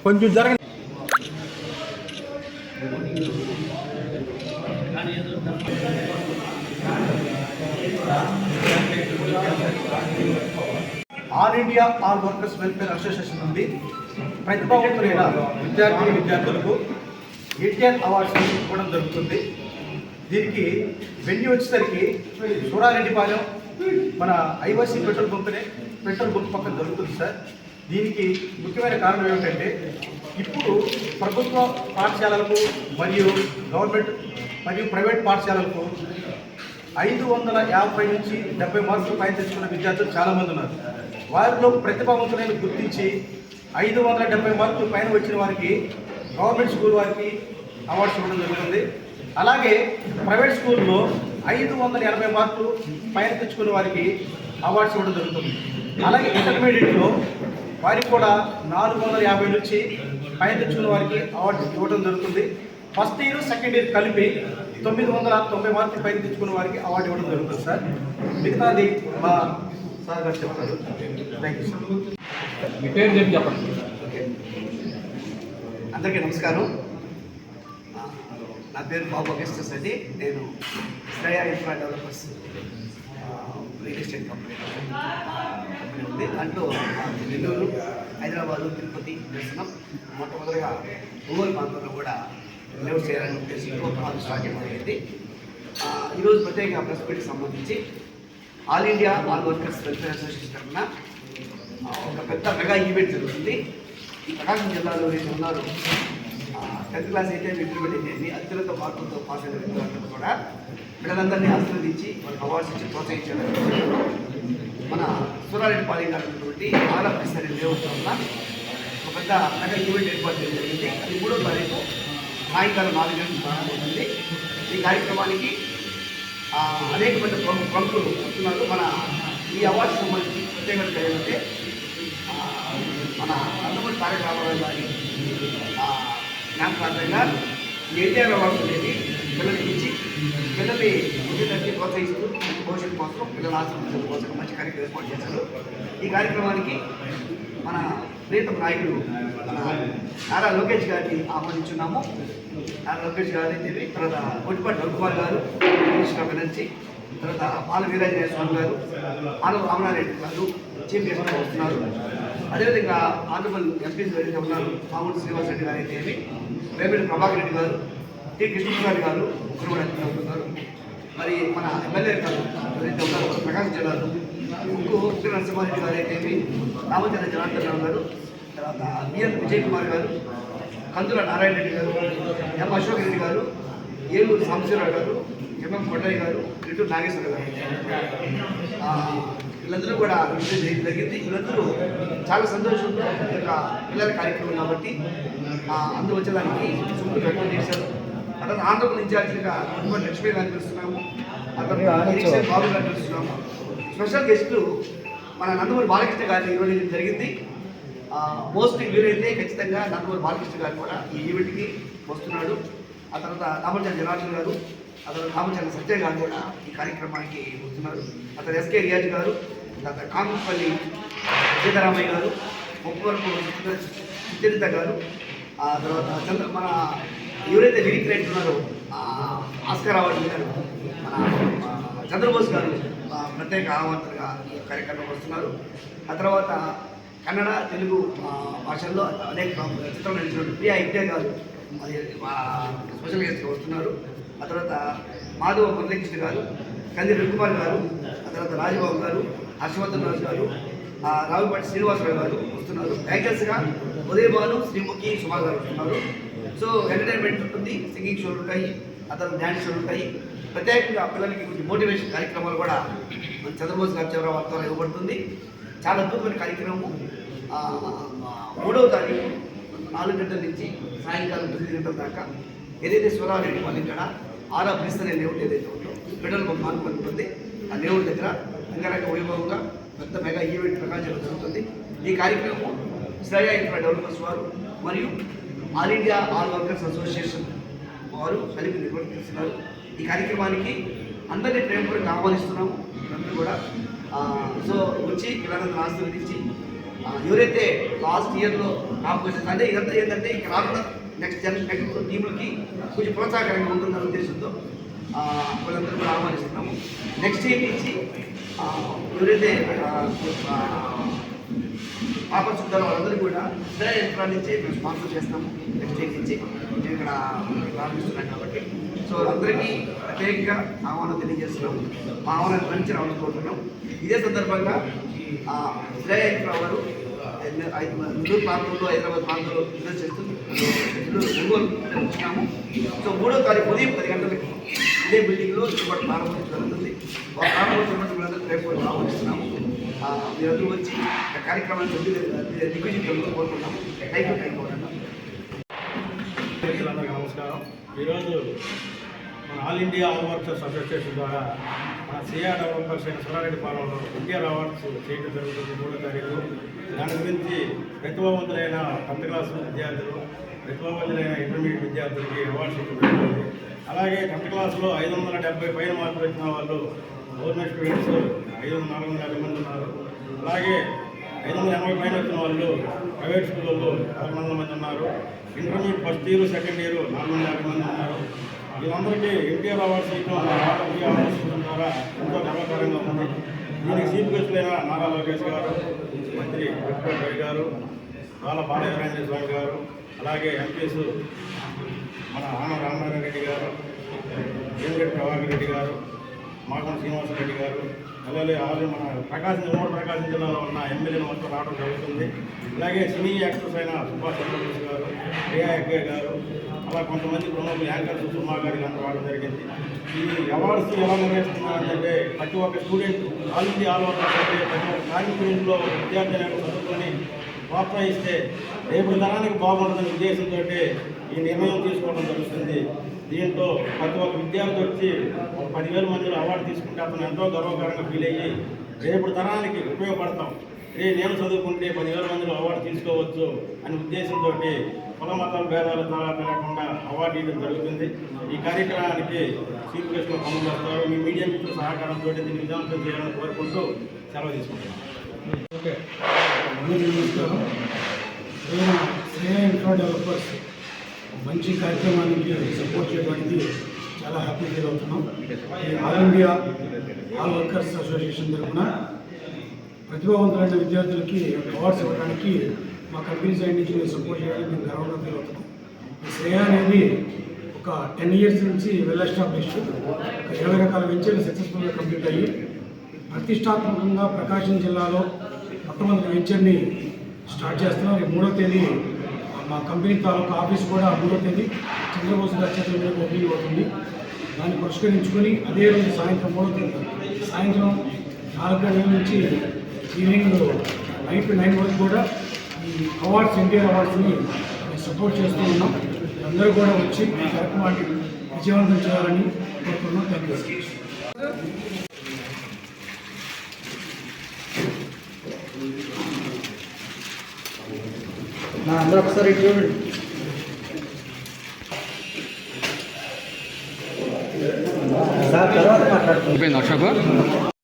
కొంచెం జరగండి. All India all workers welfare association నుండి ప్రతిభావంతులైన విద్యార్థులకు ఎన్టీఆర్ అవార్డ్స్ ఇవ్వడం జరుగుతుంది. దీనికి వెన్యూ వచ్చేసరికి సూరారెడ్డిపాలెం మన ఐఓసి పెట్రోల్ బంక్ పక్కన జరుగుతుంది సార్. దీనికి ముఖ్యమైన కారణం ఏమిటంటే ఇప్పుడు ప్రభుత్వ పాఠశాలలకు మరియు గవర్నమెంట్ మరియు ప్రైవేట్ పాఠశాలలకు 550 నుంచి 70 మార్కులు పైన తెచ్చుకున్న విద్యార్థులు చాలామంది ఉన్నారు. వారిలో ప్రతిభావంతులను గుర్తించి 570 మార్కులు పైన వచ్చిన వారికి గవర్నమెంట్ స్కూల్ వారికి అవార్డ్స్ ఇవ్వడం జరుగుతుంది. అలాగే ప్రైవేట్ స్కూల్లో 580 మార్కులు పైన తెచ్చుకున్న వారికి అవార్డ్స్ ఇవ్వడం జరుగుతుంది. అలాగే ఇంటర్మీడియట్లో వారికి కూడా 450 నుంచి పైన తెచ్చుకున్న వారికి అవార్డు ఇవ్వడం జరుగుతుంది. ఫస్ట్ ఇయర్ సెకండ్ ఇయర్ కలిపి 990 మార్కులు పైన తెచ్చుకున్న వారికి అవార్డు ఇవ్వడం జరుగుతుంది సార్. మిగతాది మా సార్ గారు చెప్తారు. Thank you sir. మీ పేరు చెప్పండి. అందరికీ నమస్కారం. నా పేరు బాబు అగస్టస్ అండి. నేను Shreya infra developers real estate company ఉంది. దాంట్లో నెల్లూరు, హైదరాబాదు, తిరుపతి చేస్తున్నాం. మొట్టమొదటిగా ఒంగోలు ప్రాంతంలో కూడా లేఅవుట్ చేయాలని ఉద్దేశంతో ప్రాజెక్ట్ స్టార్ట్ చేయడం జరిగింది. ఈరోజు ప్రత్యేకంగా ప్రెస్ మీట్కి సంబంధించి all India all workers welfare association తరఫున ఒక పెద్ద మెగా ఈవెంట్ జరుగుతుంది. ఈ ప్రకాశం జిల్లాలో ఉన్నారు 10th క్లాస్ అయితే ఇంటర్మీడియట్ అయింది. అత్యున్నత మార్కులతో పాస్ అయిన విద్యార్థులు కూడా పిల్లలందరినీ ఆశీర్వదించి వాళ్ళకి అవార్డ్స్ ఇచ్చి ప్రోత్సహించడానికి మన సూరారెడ్డిపాలెం గారి ఆర్ఎఫ్ఎస్ అనే లేఅవుట్ వల్ల ఒక పెద్ద మెగా ఈవెంట్ ఏర్పాటు చేయడం జరిగింది. అది 3వ తారీఖు సాయంకాలం 4 గంటలకు ప్రారంభమవుతుంది. ఈ కార్యక్రమానికి అనేక మంది ప్రముఖులు వస్తున్నారు. మన ఈ అవార్డ్స్ సంబంధించి ప్రత్యేకత ఏంటంటే మన నందమూరి తారక రామారావు గారి జ్ఞాపకార్థంగా ఎన్టీఆర్ అవార్డ్స్ అనేది పిల్లలకి ఇచ్చి పిల్లల్ని విద్యతకి ప్రోత్సహిస్తూ మంచి భవిష్యత్తు కోసం పిల్లల ఆశీర్వదించడం కోసం మంచి కార్యక్రమం ఏర్పాటు చేశారు. ఈ కార్యక్రమానికి మన ప్రీతం నాయకుడు మన నారా లోకేష్ గారిని ఆహ్వానించున్నాము. నారా లోకేష్ గారి తర్వాత కొట్టిపాటి రఘుకుమార్ గారు, కృష్ణ బెనర్జీ, తర్వాత బాల వీరాంజనేయ స్వామి గారు, ఆనవ రామనారెడ్డి గారు చీఫ్ గెస్ట్గా వస్తున్నారు. అదేవిధంగా ఆనరబుల్ ఎంపీస్ ఎవరైతే ఉన్నారు, మామూలు శ్రీనివాస్ రెడ్డి గారు అయితే, వేమిరెడ్డి ప్రభాకర్ రెడ్డి గారు, టి కృష్ణకుమార్ గారు ఒకరు కూడా అవుతున్నారు. మరి మన ఎమ్మెల్యే గారు ఎవరైతే ఉన్నారో ప్రకాశం జిల్లాలో ఉక్కు నరసింహారెడ్డి గారు అయితే, రామచంద్ర జనార్దన్ రావు గారు, తర్వాత బిఎన్ విజయ్ కుమార్ గారు, కందుల నారాయణ రెడ్డి గారు, ఎం అశోక్ రెడ్డి గారు, ఏలూరు సాంబశివరావు గారు, ఎంఎం కొండయ్య గారు, ఇటు నాగేశ్వర గారు, వీళ్ళందరూ కూడా జరిగింది. వీళ్ళందరూ చాలా సంతోషంతో ఈ యొక్క పిల్లల కార్యక్రమం కాబట్టి అందరూ వచ్చేదానికి సుముఖ వ్యక్తం చేశారు. అతను ఆంధ్రప్రదేశ్ ఇన్ఛార్జిగా లక్ష్మీ గారిని పిలుస్తున్నాము, అతను బాబు గారిని పిలుస్తున్నాము. స్పెషల్ గెస్టులు మన నందమూరి బాలకృష్ణ గారిని ఈరోజు జరిగింది. మోస్ట్లీ వీరైతే ఖచ్చితంగా నందమూరి బాలకృష్ణ గారు కూడా ఈ ఈవెంట్కి వస్తున్నాడు. ఆ తర్వాత రామచంద్ర జనార్దన్ గారు, అతను రామచంద్ర సత్య గారు కూడా ఈ కార్యక్రమానికి వస్తున్నారు. అతను ఎస్కే రియాజ్ గారు, తర్వాత కాంపల్లి సీతారామయ్య గారు, ముప్పవరపు సుచరిత గారు, ఆ తర్వాత మన ఎవరైతే లిరిక్ రైటర్ ఉన్నారో ఆస్కార్ అవార్డు గారు, మన చంద్రబోస్ గారు ప్రత్యేక ఆహ్వానంగా ఈ కార్యక్రమం వస్తున్నారు. ఆ తర్వాత కన్నడ, తెలుగు భాషల్లో అనేక చిత్రం నడిచినటువంటి ప్రియా ఇండియా గారు అది స్పెషల్ గెస్ట్గా వస్తున్నారు. ఆ తర్వాత మాధవ మురళీకృష్ణ గారు, కంది రవికుమార్ గారు, ఆ తర్వాత రాజబాబు గారు, హర్షవర్ధన్ రాజు గారు, రావుపాటి శ్రీనివాసరావు గారు వస్తున్నారు. యాంకర్స్గా ఉదయభాను, శ్రీముఖి, సుమా గారు వస్తున్నారు. సో ఎంటర్టైన్మెంట్ ఉంటుంది, సింగింగ్ షోలు ఉంటాయి, ఆ తర్వాత డ్యాన్స్ షోలు ఉంటాయి. ప్రత్యేకంగా పిల్లలకి కొంచెం మోటివేషన్ కార్యక్రమాలు కూడా మన చంద్రబోస్ గారి చివరి వార్తలు ఇవ్వబడుతుంది. చాలా అద్భుతమైన కార్యక్రమం. 3వ తారీఖు 4 గంటల నుంచి సాయంకాలం 9 గంటల దాకా ఏదైతే సూరారెడ్డిపాలెం ఇక్కడ ఆర్ఎఫ్ఎస్ అనే లేఅవుట్ ఏదైతే ఉందో పెట్రోల్ బంక్ ఆనుకొని ఉంటుంది. ఆ లేఅవుట్ దగ్గర అంగరంగ వైభవంగా పెద్ద మెగా ఈవెంట్ ప్రకాశంలో జరుగుతుంది. ఈ కార్యక్రమం శ్రేయా ఇన్ఫ్రా డెవలపర్స్ వారు మరియు all India all workers association వారు కలిపి నిర్వర్తిస్తున్నారు. ఈ కార్యక్రమానికి అందరినీ ప్రేమపూర్వకంగా ఆహ్వానిస్తున్నాము. అందరూ కూడా సో వచ్చి పిల్లలందరూ ఆశీర్వదించి ఎవరైతే లాస్ట్ ఇయర్లో కాంపిటీషన్ అంటే ఇదంతా ఏంటంటే ఇక రాకుండా నెక్స్ట్ టీములకి కొంచెం ప్రోత్సాహకరంగా ఉంటుందన్న ఉద్దేశంతో వాళ్ళందరూ కూడా ఆహ్వానిస్తున్నాము. నెక్స్ట్ ఇయర్ నుంచి ఎవరైతే ఆపర్చుంటారో వాళ్ళందరూ కూడా యంత్రాల నుంచి మేము స్పాన్సర్ చేస్తాము. నెక్స్ట్ ఇయర్ నుంచి మేము ఇక్కడ ప్రారంభిస్తున్నాం కాబట్టి సో అందరికీ ప్రత్యేకంగా ఆహ్వానం తెలియజేస్తున్నాము. మా ఆహ్వానాన్ని మంచి రావాలని కోరుతున్నాం. ఇదే సందర్భంగా యంత్రం వారు నెల్లూరు ప్రాంతంలో హైదరాబాద్ ప్రాంతంలో బిజినెస్ చేస్తూ ఒంగోలు వచ్చినాము. సో 3వ తారీఖు ఉదయం 10 గంటలకి ఇదే బిల్డింగ్లో ఇప్పుడు ప్రారంభించడం జరుగుతుంది. ప్రారంభోత్సవం రేపు ఆహ్వానిస్తున్నాము. మీరందరూ వచ్చి కార్యక్రమాన్ని దిగ్విజయం కోరుకుంటాము. Thank you. అందరికీ నమస్కారం. ఈరోజు మన all India all workers association ద్వారా మన సిఆర్ డెవలపర్స్ అయిన సురారెడ్డిపాలెంలో ఎన్టీఆర్ అవార్డ్స్ చేయడం జరుగుతుంది 3వ తారీఖు. దాని గురించి ప్రతిభావంతులైన 10th క్లాస్ విద్యార్థులు, ప్రతిభావంతులైన ఇంటర్మీడియట్ విద్యార్థులకి అవార్డ్స్ ఇవ్వడం జరుగుతుంది. అలాగే 10th క్లాస్లో 570 పైన మార్కులు వచ్చిన వాళ్ళు గవర్నమెంట్ స్టూడెంట్స్ 450 మంది ఉన్నారు. అలాగే 580 పైన వచ్చిన వాళ్ళు ప్రైవేట్ స్కూళ్ళలో 600 మంది ఉన్నారు. Intermediate first year, second year 450 మంది ఉన్నారు. వీళ్ళందరికీ ఎన్టీఆర్ అవార్డ్స్ ఇవ్వడం అవార్డ్స్ ద్వారా ఎంతో గర్వకారంగా ఉంది. దీనికి చీఫ్ గెస్టులైన నారా లోకేష్ గారు, మంత్రి రవి గారు, బాలవీరాంజనేయ స్వామి గారు, అలాగే ఎంపీస్ మన ఆన రామనారాయణ రెడ్డి గారు, వేమిరెడ్డి ప్రభాకర్ రెడ్డి గారు, మాగం శ్రీనివాసరెడ్డి గారు, అలాగే మన ప్రకాశం జిల్లాలో ఉన్న ఎమ్మెల్యేలు మొత్తం రావడం జరుగుతుంది. అలాగే సినీ యాక్టర్స్ అయిన సుభాష్ చంద్రబోస్ గారు, ప్రియా ఎగ్గే గారు, అలా కొంతమంది ప్రముఖులు యాంకర్స్ సుమా గారికి అందరూ రావడం జరిగింది. ఈ అవార్డ్స్ ఎలా నిర్వహిస్తున్నారంటే ప్రతి ఒక్క student all India all workers అంటే ప్రతి ఒక్క కార్మికుల్లో విద్యార్థి చదువుకొని ప్రోత్సహిస్తే రేపు తరానికి బాగుంటుందనే ఉద్దేశంతో ఈ నిర్ణయం తీసుకోవడం జరుగుతుంది. దీంట్లో ప్రతి ఒక్క విద్యార్థి వచ్చి 10,000 మందిలో అవార్డు తీసుకుంటే అతను ఎంతో గర్వకారంగా ఫీల్ అయ్యి రేపు తరానికి ఉపయోగపడతాం. నేను చదువుకుంటే 10,000 మందిలో అవార్డు తీసుకోవచ్చు అనే ఉద్దేశంతో కుల మతాల భేదాలు తర్వాత లేకుండా అవార్డు ఇవ్వడం జరుగుతుంది. ఈ కార్యక్రమానికి చీఫ్ గెస్టులు పనులు మీ మీడియా మిత్రుల సహకారంతో దీన్ని విజయవంతం చేయాలని కోరుకుంటూ సెలవు తీసుకుంటున్నాను. ఓకే, నమస్కారం. శ్రేయ ఇన్ఫ్రా డెవలపర్స్ మంచి కార్యక్రమానికి సపోర్ట్ చేయడానికి చాలా హ్యాపీ ఫీల్ అవుతున్నాం. ఈ all India all workers association తరఫున ప్రతిభావంతులైన విద్యార్థులకి అవార్డ్స్ ఇవ్వడానికి మా కంపెనీ సైడ్ నుంచి మేము సపోర్ట్ చేయడానికి మేము గర్వంగా ఫీల్ అవుతున్నాం. ఈ శ్రేయ అనేది ఒక 10 years నుంచి వెల్ ఎస్టాబ్లిష్డ్, ఒక 20 రకాల వెంచర్లు సక్సెస్ఫుల్గా కంప్లీట్ అయ్యి ప్రతిష్టాత్మకంగా ప్రకాశం జిల్లాలో మొట్టమొదటి వెంచర్ని స్టార్ట్ చేస్తున్నాం. 3వ తేదీ మా కంపెనీ తాలూకా ఆఫీస్ కూడా 3వ తేదీ చంద్రబోస్ గారి చేతుల మీద ఓపెనింగ్ అవుతుంది. దాన్ని పురస్కరించుకొని అదే రోజు సాయంత్రం 3వ తేదీ సాయంత్రం 4 గంటల నుంచి ఈవినింగ్ నైట్ 9 వరకు కూడా ఈ అవార్డ్స్ ఎన్టీఆర్ అవార్డ్స్ని సపోర్ట్ చేస్తూ ఉన్నాం. అందరూ కూడా వచ్చి ఈ కార్యక్రమాన్ని విజయవంతం చేయాలని కోరుతున్నాం. Thank you. అందరూ ఒకసారి చూడండి. అశోక్